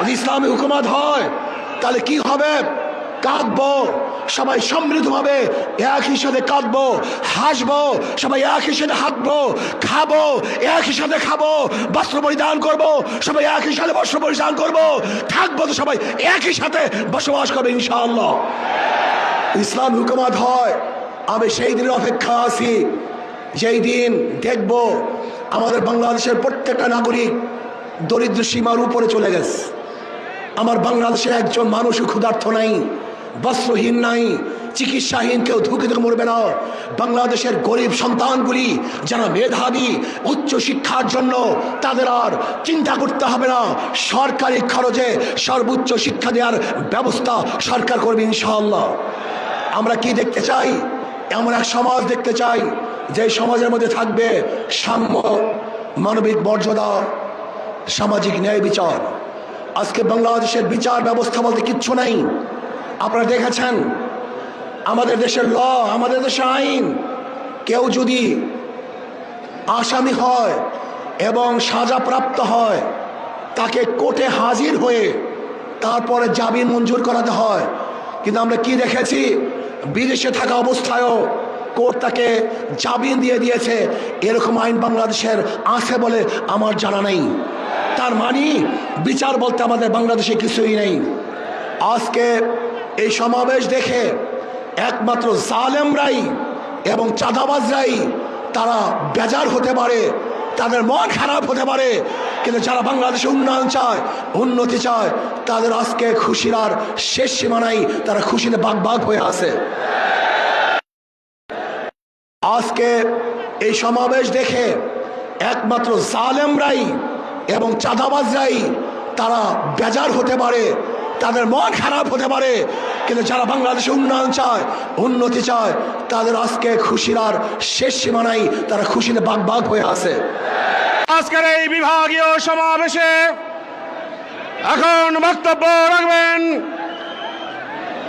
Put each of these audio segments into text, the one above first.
যদি ইসলামী হুকুমত হয় তাহলে কি হবে? কাঁদবো, সবাই সমৃদ্ধভাবে একই সাথে কাঁদবো, হাসবো, সবাই একই সাথে হাঁটবো, খাবো একই সাথে খাবো, বস্ত্র পরিধান করবো, সবাই একই সাথে বস্ত্র পরিধান করবো, থাকবো তো সবাই একই সাথে বসবাস করবে ইনশাআল্লাহ। ইসলাম হুকুমত হয়, আমি সেই দিনের অপেক্ষা আছি যেই দিন দেখব আমাদের বাংলাদেশের প্রত্যেকটা নাগরিক দরিদ্র সীমার উপরে চলে গেছে। আমার বাংলাদেশের একজন মানুষও ক্ষুধার্ত নাই, বস্ত্রহীন নাই, চিকিৎসাহীন কেউ ধুকে ধুকে মরবে না। বাংলাদেশের গরিব সন্তানগুলি যারা মেধাবী উচ্চ শিক্ষার জন্য, তাদের আর চিন্তা করতে হবে না, সরকারি খরচে সর্বোচ্চ শিক্ষা দেওয়ার ব্যবস্থা সরকার করবে ইনশাআল্লাহ। আমরা কি দেখতে চাই? এমন এক সমাজ দেখতে চাই যে সমাজের মধ্যে থাকবে সাম্য, মানবিক মর্যাদা, সামাজিক ন্যায় বিচার। আজকে বাংলাদেশের বিচার ব্যবস্থা বলতে কিচ্ছু নাই। আপনারা দেখেছেন আমাদের দেশের ল, আমাদের দেশের আইন, কেউ যদি আসামি হয় এবং সাজাপ্রাপ্ত হয় তাকে কোর্টে হাজির হয়ে তারপরে জামিন মঞ্জুর করাতে হয়। কিন্তু আমরা কি দেখেছি? বিদেশে থাকা অবস্থায়ও কোর্ট তাকে জামিন দিয়ে দিয়েছে। এরকম আইন বাংলাদেশের আছে বলে আমার জানা নেই। তার মানে বিচার বলতে আমাদের বাংলাদেশে কিছুই নেই। আজকে এই সমাবেশ দেখে একমাত্র জালেমরাই এবং চাঁদাবাজরাই তারা বেজার হতে পারে, তাদের মন খারাপ হতে পারে, কিন্তু যারা বাংলাদেশে উন্নয়ন চায়, উন্নতি চায়, তাদের আজকে খুশির আর শেষ সীমা নাই, তারা খুশিতে বাগ বাগ হয়ে আছে। আজকে এই সমাবেশ দেখে একমাত্র জালেমরাই এবং চাঁদাবাজরাই তারা বেজার হতে পারে, তাদের মন খারাপ হতে পারে, কিন্তু যারা বাংলাদেশে উন্নয়ন চায়, উন্নতি চায়, তাদের আজকে খুশির আর শেষ সীমা নাই, তারা খুশিতে বাগ বাগ হয়ে আছে। আজকের এই বিভাগীয় সমাবেশে এখন বক্তব্য রাখবেন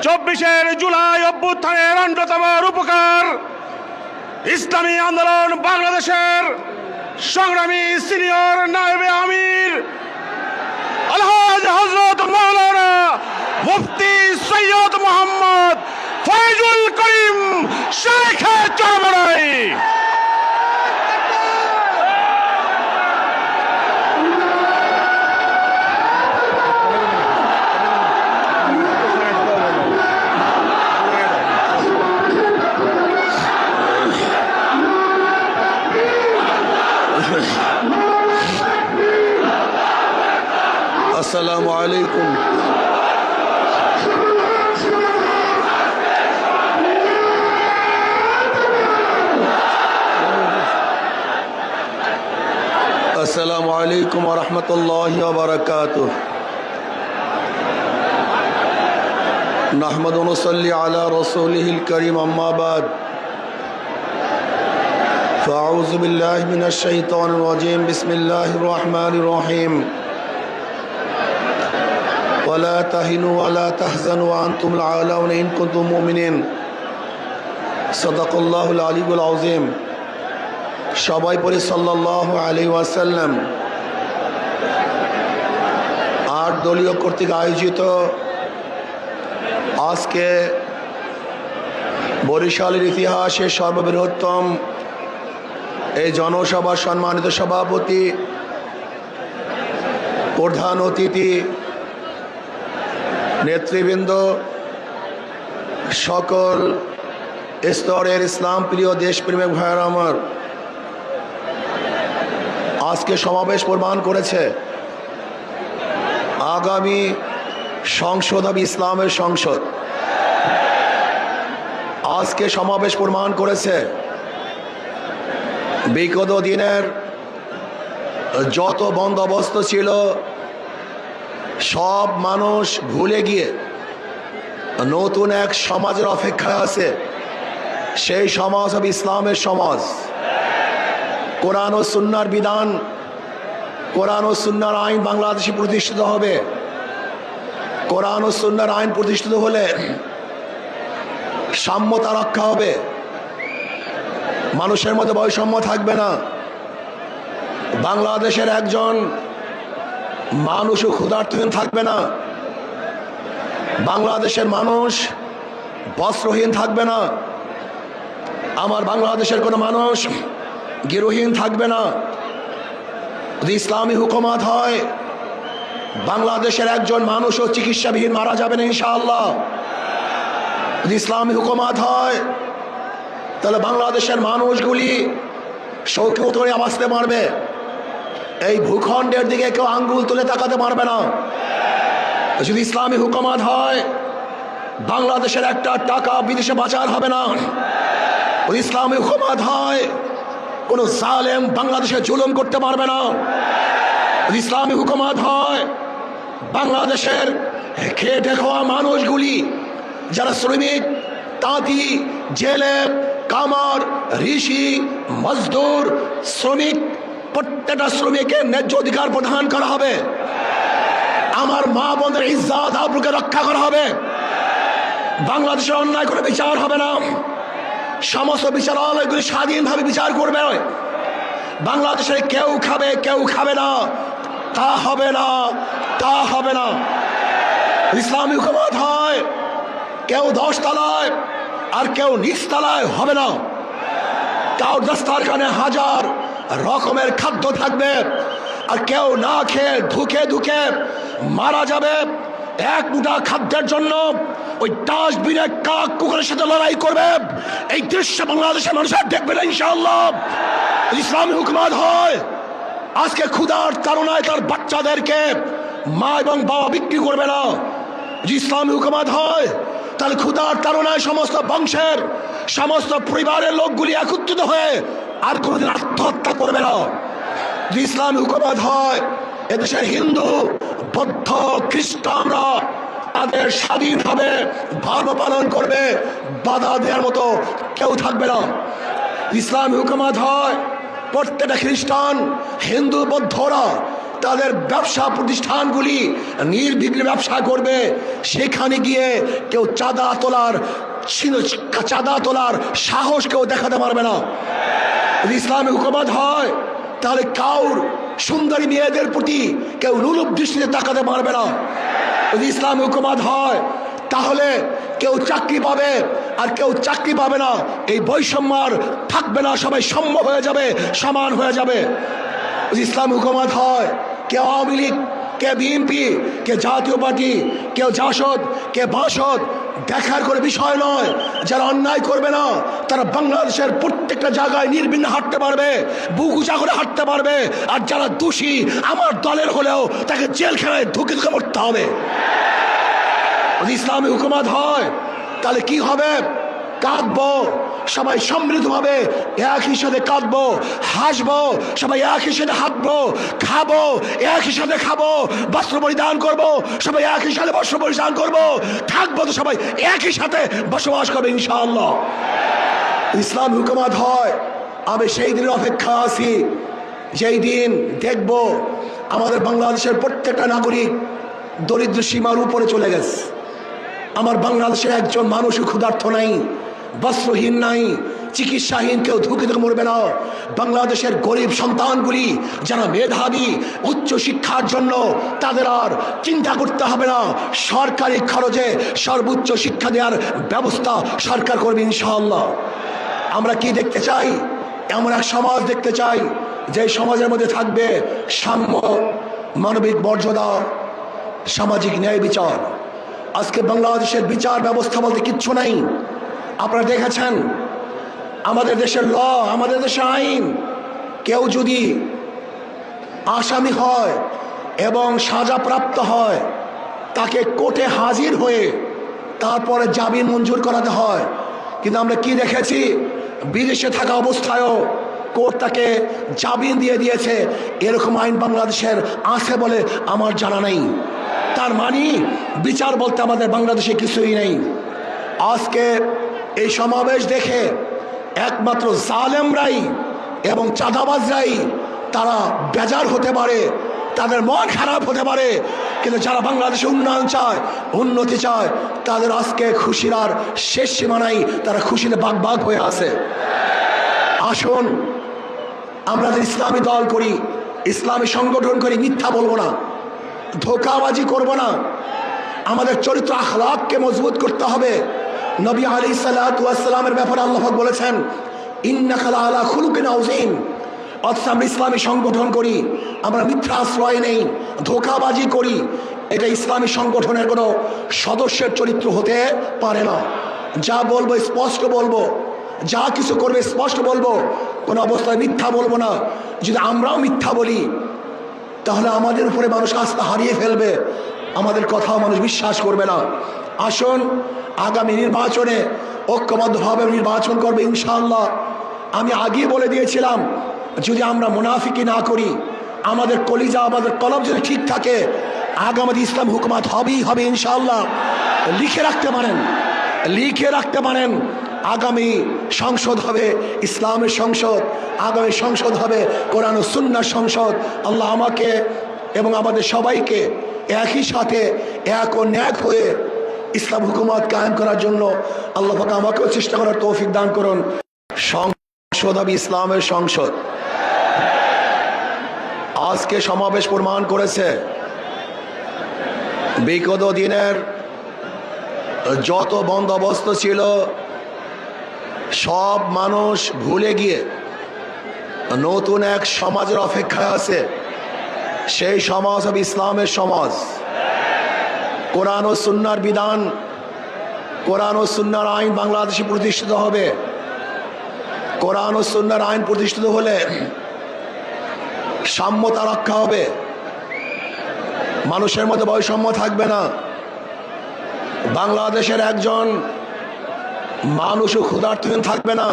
24 জুলাই অভ্যুত্থানের অন্যতম রূপকার, ইসলামী আন্দোলন বাংলাদেশের সংগ্রামী সিনিয়র নায়েবে আমির আলহাজ হযরত মাওলানা মুফতি সৈয়দ মোহাম্মদ ফয়জুল করিম শেখে চরমনাই। আসসালামু আলাইকুম। আসসালামু আলাইকুম ওয়া রাহমাতুল্লাহি ওয়া বারাকাতুহু। নাহমাদু ওয়া নুসাল্লি আলা রাসূলিহিল কারীম, আম্মা বাদ। ফাআউযু বিল্লাহি মিনাশ শাইতানির রাজীম। বিসমিল্লাহির রহমানির রহিম। ولا تهنوا ولا تحزنوا وأنتم الأعلون إن كنتم مؤمنين صدق الله العلي العظيم। সবাই পড়ি সাল্লাল্লাহু আলাইহি ওয়াসাল্লাম। 8 দলীয় কর্তৃক আয়োজিত আজকে বরিশালের ইতিহাসে সর্ববৃহত্তম এই জনসভার সম্মানিত সভাপতি, প্রধান অতিথি, নেতৃবৃন্দ, সকল স্তরের ইসলাম প্রিয় দেশপ্রেমিক ভাইয়েরা আমার, আজকে সমাবেশ প্রমাণ করেছে আগামী সংসদ হবে ইসলামের সংসদ। আজকে সমাবেশ প্রমাণ করেছে বিগত দিনের যত বন্দোবস্ত ছিল সব মানুষ ভুলে গিয়ে নতুন এক সমাজের অপেক্ষায় আছে। সেই সমাজ হবে ইসলামের সমাজ। কোরআন ও সুন্নাহর বিধান, কোরআন ও সুন্নাহর আইন বাংলাদেশে প্রতিষ্ঠিত হবে। কোরআন ও সুন্নাহর আইন প্রতিষ্ঠিত হলে সাম্যতা রক্ষা হবে, মানুষের মধ্যে বৈষম্য থাকবে না। বাংলাদেশের একজন মানুষও ক্ষুধার্তহীন থাকবে না, বাংলাদেশের মানুষ বস্ত্রহীন থাকবে না, আমার বাংলাদেশের কোনো মানুষ গৃহহীন থাকবে না। যদি ইসলামী হুকুমত হয়, বাংলাদেশের একজন মানুষও চিকিৎসাবিহীন মারা যাবে না ইনশাআল্লাহ। যদি ইসলামী হুকুমত হয়, তাহলে বাংলাদেশের মানুষগুলি শৌকিয়ত করে বাঁচতে পারবে, এই ভূখণ্ডের দিকে কেউ আঙ্গুল তুলে তাকাতে পারবে না। যদি ইসলামী হুকুমত হয়, বাংলাদেশের একটা টাকা বিদেশে পাচার হবে না। যদি ইসলামী হুকুমত হয়, কোন জালেম বাংলাদেশে জুলুম করতে পারবে না। যদি ইসলামী হুকুমত হয়, বাংলাদেশের খেটে খাওয়া মানুষগুলি যারা শ্রমিক, তাঁতি, জেলে, কামার, ঋষি, মজদুর, শ্রমিক, প্রত্যেকটা শ্রমিকের ন্যায্য অধিকার প্রদান করা হবে। আমার মা বোনদের ইজ্জত আবরুকে রক্ষা করা হবে। বাংলাদেশের অন্যায় করে বিচার হবে না, সমস্ত বিচারালয়গুলি স্বাধীনভাবে বিচার করবে। বাংলাদেশে কেউ খাবে কেউ খাবে না, তা হবে না, তা হবে না। ইসলামী হুকুমত হয়, কেউ 10 তলায় আর কেউ নিচ তলায় হবে না। কাউ দস্তারখানে হাজার রকমের খাদ্য থাকবে, আর কেউ না খেয়ে ধুকে ধুকে মারা যাবে। এক মুঠা খাদ্যের জন্য ওই ডাস্টবিনে কাক কুকুরের সাথে লড়াই করবে। এই দৃশ্য বাংলাদেশের মানুষের দেখবে না ইনশাআল্লাহ। ইসলামী হুকুমত হয়, আজকে ক্ষুধার তাড়নায় তার বাচ্চাদেরকে মা এবং বাবা বিক্রি করবে না। যদি ইসলামী হুকুমত হয়, তাহলে ক্ষুধার তাড়নায় সমস্ত বংশের সমস্ত পরিবারের লোকগুলি একত্রিত হয়ে আর কোনোদিন আত্মহত্যা করবে না। যদি ইসলামী হুকুমত হয়, এদেশের হিন্দু, বৌদ্ধ, খ্রিস্টানরা তাদের স্বাধীনভাবে ধর্ম পালন করবে, বাধা দেওয়ার মতো কেউ থাকবে না। ইসলামী হুকুমত হয়, প্রত্যেকটা খ্রিস্টান, হিন্দু, বৌদ্ধরা তাদের ব্যবসা প্রতিষ্ঠানগুলি নির্বিঘ্নে ব্যবসা করবে। সেখানে গিয়ে কেউ চাঁদা তোলার সাহস কেউ দেখাতে পারবে না। ইসলামী হুকুমত হয়, তাহলে কাউর সুন্দরী মেয়েদের প্রতি কেউ লোলুপ দৃষ্টিতে তাকাতে পারবে না। যদি ইসলামী হুকুমত হয়, তাহলে কেউ চাকরি পাবে আর কেউ চাকরি পাবে না, এই বৈষম্য আর থাকবে না, সবাই সম হয়ে যাবে, সমান হয়ে যাবে। যদি ইসলামী হুকুমত হয়, কে আওয়ামী লীগ, কে বিএনপি, কে জাতীয় পার্টি, কেউ জাসদ, কে বাসদ দেখার করে বিষয় নয়। যারা অন্যায় করবে না, তারা বাংলাদেশের প্রত্যেকটা জায়গায় নির্বিঘ্নে হাঁটতে পারবে, বুক উঁচা করে হাঁটতে পারবে। আর যারা দোষী আমার দলের হলেও তাকে জেলখানায় ধুকে ধুকে মরতে হবে। যদি ইসলামী হুকুমত হয়, তাহলে কি হবে? কাঁদবো, সবাই সমৃদ্ধভাবে একই সাথে কাঁদবো, হাসবো, সবাই একই সাথে হাঁটবো, খাবো একই সাথে খাবো, বস্ত্র পরিধান করবো, সবাই একই সাথে বস্ত্র পরিধান করবো, থাকবো তো সবাই একই সাথে বসবাস করবে ইনশাআল্লাহ। ইসলাম হুকুমত হয়, আমি সেই দিনের অপেক্ষা আছি, যেই দিন দেখব আমাদের বাংলাদেশের প্রত্যেকটা নাগরিক দরিদ্র সীমার উপরে চলে গেছে। আমার বাংলাদেশের একজন মানুষও ক্ষুধার্ত নাই, বস্ত্রহীন নাই, চিকিৎসাহীন কেউ ধুকে ধুকে মরবে না। বাংলাদেশের গরিব সন্তানগুলি যারা মেধাবী, উচ্চ শিক্ষার জন্য তাদের আর চিন্তা করতে হবে না। সরকারি খরচে সর্বোচ্চ শিক্ষা দেওয়ার ব্যবস্থা সরকার করবে ইনশাআল্লাহ। আমরা কি দেখতে চাই? এমন এক সমাজ দেখতে চাই যে সমাজের মধ্যে থাকবে সাম্য, মানবিক মর্যাদা, সামাজিক ন্যায় বিচার। আজকে বাংলাদেশের বিচার ব্যবস্থা বলতে কিচ্ছু নাই। আপনারা দেখেছেন আমাদের দেশের ল, আমাদের দেশের আইন, কেউ যদি আসামি হয় এবং সাজাপ্রাপ্ত হয়, তাকে কোর্টে হাজির হয়ে তারপরে জামিন মঞ্জুর করাতে হয়। কিন্তু আমরা কি দেখেছি, বিদেশে থাকা অবস্থায়ও কোর্ট তাকে জামিন দিয়ে দিয়েছে। এরকম আইন বাংলাদেশের আছে বলে আমার জানা নেই। তার মানে বিচার বলতে আমাদের বাংলাদেশে কিছুই নেই। আজকে এই সমাবেশ দেখে একমাত্র জালেমরাই এবং চাঁদাবাজরাই তারা বেজার হতে পারে, তাদের মন খারাপ হতে পারে, কিন্তু যারা বাংলাদেশে উন্নয়ন চায়, উন্নতি চায়, তাদের আজকে খুশির আর শেষ সীমা নাই, তারা খুশিতে বাগ বাগ হয়ে আছে। আসুন আমরা ইসলামী দল করি, ইসলামী সংগঠন করি, মিথ্যা বলবো না। ধোঁকাবাজি করব না। আমাদের চরিত্র আখলাককে মজবুত করতে হবে। নবী আলাইহিস সালামের ব্যাপারে আল্লাহ পাক বলেছেন, ইন্নাকা লাআলা খুলুকিন আযীম। অথচ আমরা ইসলামী সংগঠন করি, আমরা মিথ্যা আশ্রয় নেই, ধোঁকাবাজি করি। এটা ইসলামী সংগঠনের কোনো সদস্যের চরিত্র হতে পারে না। যা বলবো স্পষ্ট বলবো, যা কিছু করবে স্পষ্ট বলবো, কোনো অবস্থায় মিথ্যা বলবো না। যদি আমরাও মিথ্যা বলি তাহলে আমাদের উপরে মানুষ আস্থা হারিয়ে ফেলবে, আমাদের কথাও মানুষ বিশ্বাস করবে না। আসুন আগামী নির্বাচনে ঐক্যবদ্ধভাবে নির্বাচন করবে ইনশাআল্লাহ। আমি আগেই বলে দিয়েছিলাম, যদি আমরা মুনাফিকি না করি, আমাদের কলিজা আমাদের কলব যদি ঠিক থাকে, আগামী ইসলাম হুকুমাত হবেই হবে ইনশাআল্লাহ। লিখে রাখতে পারেন, লিখে রাখতে পারেন, আগামী সংসদ হবে ইসলামের সংসদ, আগামী সংসদ হবে কোরআন ও সুন্নাহর সংসদ। আল্লাহ আমাকে এবং আমাদের সবাইকে একই সাথে এক ও ন্যাক হয়ে ইসলাম হুকুমত কায়েম করার জন্য আল্লাহ পাক আমাকেও চেষ্টা করার তৌফিক দান করুন। সংসদ হবে ইসলামের সংসদ। আজকে সমাবেশ প্রমাণ করেছে বিগত দিনের যত বন্দোবস্ত ছিল সব মানুষ ভুলে গিয়ে নতুন এক সমাজের অপেক্ষায় আছে। সেই সমাজ হবে ইসলামের সমাজ। কোরআন ও সুন্নাহর বিধান, কোরআন ও সুন্নাহর আইন বাংলাদেশে প্রতিষ্ঠিত হবে। কোরআন ও সুন্নাহর আইন প্রতিষ্ঠিত হলে সাম্যতা রক্ষা হবে, মানুষের মধ্যে বৈষম্য থাকবে না। বাংলাদেশের একজন মানুষও ক্ষুধার্তহীন থাকবে না,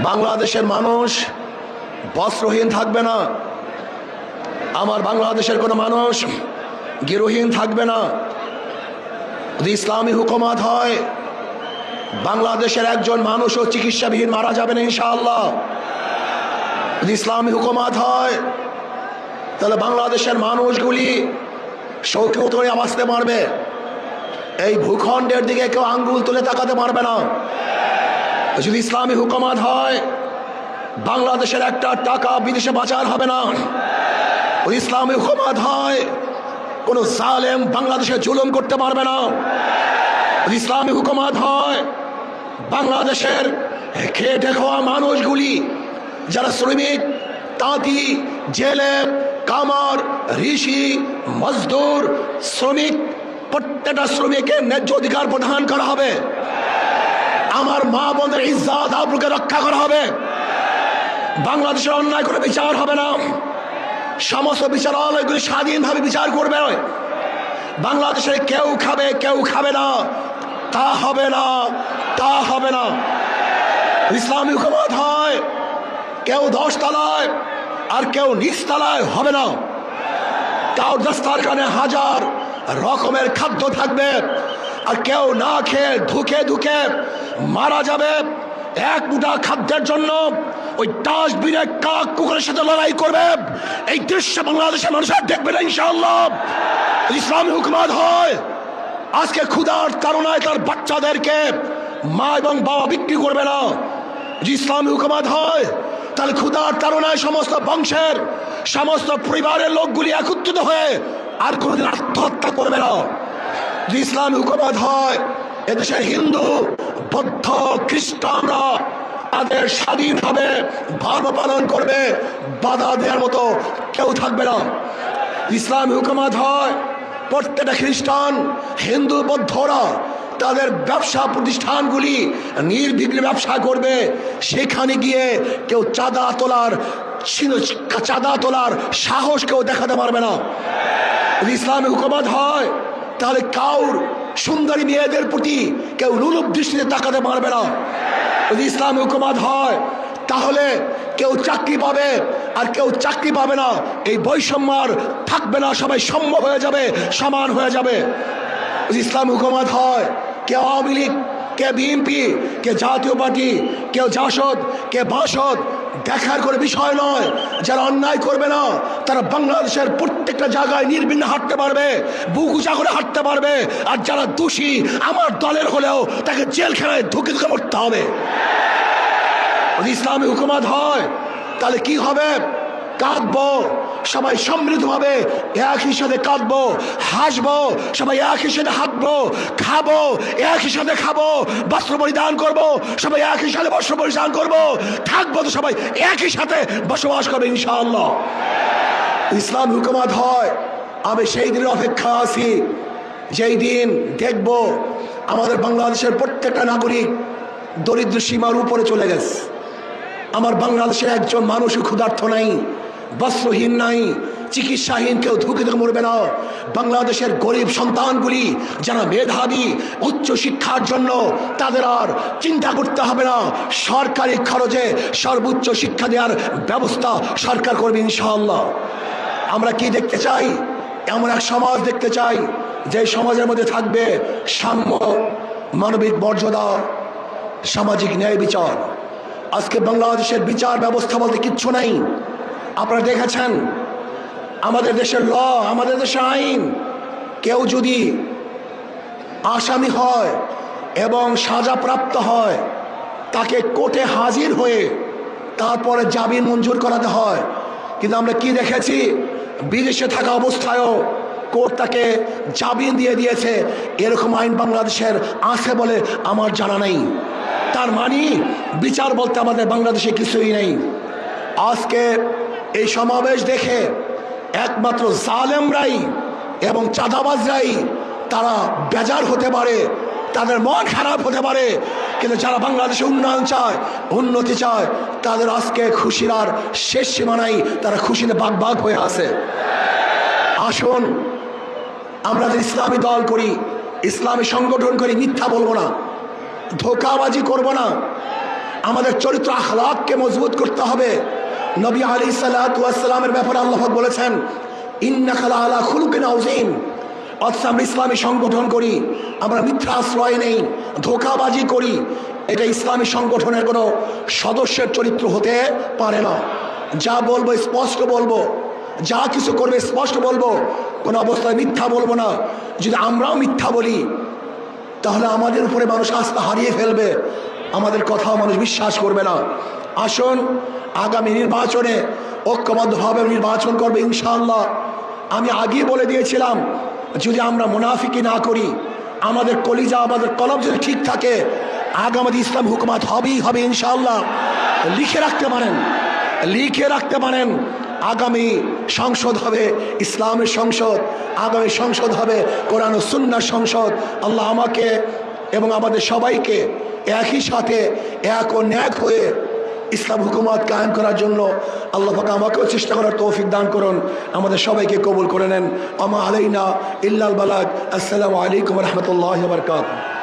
বাংলাদেশের মানুষ বস্ত্রহীন থাকবে না, আমার বাংলাদেশের কোনো মানুষ গৃহহীন থাকবে না। যদি ইসলামী হুকুমত হয়, বাংলাদেশের একজন মানুষও চিকিৎসাবিহীন মারা যাবে না ইনশাআল্লাহ। যদি ইসলামী হুকুমত হয়, তাহলে বাংলাদেশের মানুষগুলি শৌকিয়ত হয়ে বাঁচতে পারবে। এই ভূখণ্ডের দিকে কেউ আঙ্গুল তুলে তাকাতে পারবে না। যদি ইসলামী হুকুমত হয়, বাংলাদেশের একটা টাকা বিদেশে পাচার হবে না। যদি ইসলামী হুকুমত হয়, কোনো জালেম বাংলাদেশে জুলুম করতে পারবে না। যদি ইসলামী হুকুমত হয়, বাংলাদেশের খেটে খাওয়া মানুষগুলি যারা শ্রমিক, তাঁতি, জেলে, কামার, ঋষি, মজদুর, শ্রমিক, প্রত্যেকটা শ্রমিকের ন্যায্য অধিকার প্রদান করা হবে। আমার মা বোনদের ইজ্জত আবরুকে রক্ষা করা হবে। বাংলাদেশের অন্যায় করে বিচার হবে না, সমস্ত বিচারালয়গুলি স্বাধীনভাবে বিচার করবে। বাংলাদেশে কেউ খাবে কেউ খাবে না, তা হবে না, তা হবে না। ইসলামী হুকুমত হয়, কেউ 10 তলায় আর কেউ নিচ তলায় হবে না। কাউ দস্তারখানে হাজার রকমের খাদ্য থাকবে, আর কেউ না খেয়ে ধুকে ধুকে মারা যাবে। এক মুঠা খাদ্যের জন্য ওই ডাস্টবিনে কাক কুকুরের সাথে লড়াই করবে। এই দৃশ্য বাংলাদেশের মানুষ আর দেখবে না ইনশাআল্লাহ। ইসলামী হুকুমত হয়, আজকে ক্ষুধার তাড়নায় তার বাচ্চাদেরকে মা এবং বাবা বিক্রি করবে না। যে ইসলামী হুকুমত হয়, তাহলে ক্ষুধার তাড়নায় সমস্ত বংশের সমস্ত পরিবারের লোকগুলি একত্রিত হয়ে আর কোনোদিন আত্মহত্যা করবে না। যে ইসলামী হুকুমত হয়, এদেশের হিন্দু, বৌদ্ধ, খ্রিস্টানরা তাদের স্বাধীনভাবে ধর্ম পালন করবে, বাধা দেওয়ার মতো কেউ থাকবে না। ইসলামী হুকুমত হয়, প্রত্যেকটা খ্রিস্টান, হিন্দু, বৌদ্ধরা তাদের ব্যবসা প্রতিষ্ঠানগুলি নির্বিঘ্নে ব্যবসা করবে। সেখানে গিয়ে কেউ চাঁদা তোলার সাহস কেউ দেখাতে পারবে না। যদি ইসলামী হুকুমত হয়, তাহলে কাউর সুন্দরী মেয়েদের প্রতি কেউ লোলুপ দৃষ্টিতে তাকাতে পারবে না। যদি ইসলামী হুকুমত হয়, তাহলে কেউ চাকরি পাবে আর কেউ চাকরি পাবে না, এই বৈষম্য আর থাকবে না, সবাই সম্য হয়ে যাবে, সমান হয়ে যাবে। যদি ইসলামী হুকুমত হয়, কে আওয়ামী লীগ, কে বিএনপি, কে জাতীয় পার্টি, কেউ জাসদ, কে বাসদ দেখার কোনো বিষয় নয়। যারা অন্যায় করবে না, তারা বাংলাদেশের প্রত্যেকটা জায়গায় নির্বিঘ্নে হাঁটতে পারবে, বুক উঁচা করে হাঁটতে পারবে। আর যারা দোষী আমার দলের হলেও তাকে জেলখানায় ধুকে ধুকে মরতে হবে। যদি ইসলামী হুকুমত হয়, তাহলে কি হবে? কাঁদবো, সবাই সমৃদ্ধভাবে একই সাথে কাঁদবো, হাসবো, সবাই একই সাথে হাঁটবো, খাবো একই সাথে খাবো, বস্ত্র পরিধান করবো, সবাই একই সাথে বস্ত্র পরিধান করবো, থাকবো তো সবাই একই সাথে বসবাস করবে ইনশাআল্লাহ। ইসলাম হুকুমত হয়, আমি সেই দিনের অপেক্ষা আছি যেই দিন দেখব আমাদের বাংলাদেশের প্রত্যেকটা নাগরিক দরিদ্র সীমার উপরে চলে গেছে। আমার বাংলাদেশের একজন মানুষও ক্ষুধার্ত নাই, বস্ত্রহীন নাই, চিকিৎসাহীন কেউ ধুকে ধুকে মরবে না। বাংলাদেশের গরিব সন্তানগুলি যারা মেধাবী উচ্চ শিক্ষার জন্য, তাদের আর চিন্তা করতে হবে না, সরকারি খরচে সর্বোচ্চ শিক্ষা দেওয়ার ব্যবস্থা সরকার করবে ইনশাআল্লাহ। আমরা কি দেখতে চাই? এমন এক সমাজ দেখতে চাই যে সমাজের মধ্যে থাকবে সাম্য, মানবিক মর্যাদা, সামাজিক ন্যায় বিচার। আজকে বাংলাদেশের বিচার ব্যবস্থা বলতে কিচ্ছু নাই। আপনারা দেখেছেন আমাদের দেশের ল, আমাদের দেশের আইন, কেউ যদি আসামি হয় এবং সাজাপ্রাপ্ত হয় তাকে কোর্টে হাজির হয়ে তারপরে জামিন মঞ্জুর করাতে হয়। কিন্তু আমরা কি দেখেছি, বিদেশে থাকা অবস্থায়ও কোর্ট তাকে জামিন দিয়ে দিয়েছে। এরকম আইন বাংলাদেশের আছে বলে আমার জানা নেই। তার মানে বিচার বলতে আমাদের বাংলাদেশে কিছুই নেই। আজকে এই সমাবেশ দেখে একমাত্র জালেমরাই এবং চাঁদাবাজরাই তারা বেজার হতে পারে, তাদের মন খারাপ হতে পারে, কিন্তু যারা বাংলাদেশে উন্নয়ন চায়, উন্নতি চায়, তাদের আজকে খুশির আর শেষ সীমা নাই, তারা খুশিতে বাগ বাগ হয়ে আছে। আসুন আমরা যে ইসলামী দল করি, ইসলামী সংগঠন করি, মিথ্যা বলবো না, ধোঁকাবাজি করব না। আমাদের চরিত্র আখলাককে মজবুত করতে হবে। নবী আলাইহিসসালাতু ওয়াসসালামের ব্যাপারে আল্লাহ পাক বলেছেন, ইন্নাকা লাআলা খুলুকিন আযীম। অথচ আমরা ইসলামী সংগঠন করি, আমরা মিথ্যা আশ্রয় নেই, ধোঁকাবাজি করি। এটা ইসলামী সংগঠনের কোনো সদস্যের চরিত্র হতে পারে না। যা বলবো স্পষ্ট বলবো, যা কিছু করবে স্পষ্ট বলবো, কোনো অবস্থায় মিথ্যা বলবো না। যদি আমরাও মিথ্যা বলি তাহলে আমাদের উপরে মানুষ আস্থা হারিয়ে ফেলবে, আমাদের কথাও মানুষ বিশ্বাস করবে না। আসুন আগামী নির্বাচনে ঐক্যবদ্ধভাবে নির্বাচন করবে ইনশাআল্লাহ। আমি আগেই বলে দিয়েছিলাম, যদি আমরা মুনাফিকি না করি, আমাদের কলিজা, আমাদের কলম যদি ঠিক থাকে, আগামী ইসলাম হুকুমত হবেই হবে ইনশাআল্লাহ। লিখে রাখতে পারেন, লিখে রাখতে পারেন, আগামী সংসদ হবে ইসলামের সংসদ, আগামী সংসদ হবে কোরআন ও সুন্নাহর সংসদ। আল্লাহ আমাকে এবং আমাদের সবাইকে একই সাথে এক ও ন্যাক হয়ে ইসলাম হুকুমত কায়েম করার জন্য আল্লাহ পাক আমাকেও চেষ্টা করার তৌফিক দান করুন, আমাদের সবাইকে কবুল করে নেন। আমা আলাইনা ইল্লাল বালাগ। আসসালামু আলাইকুম ওয়া রাহমাতুল্লাহি ওয়া বারাকাতুহু।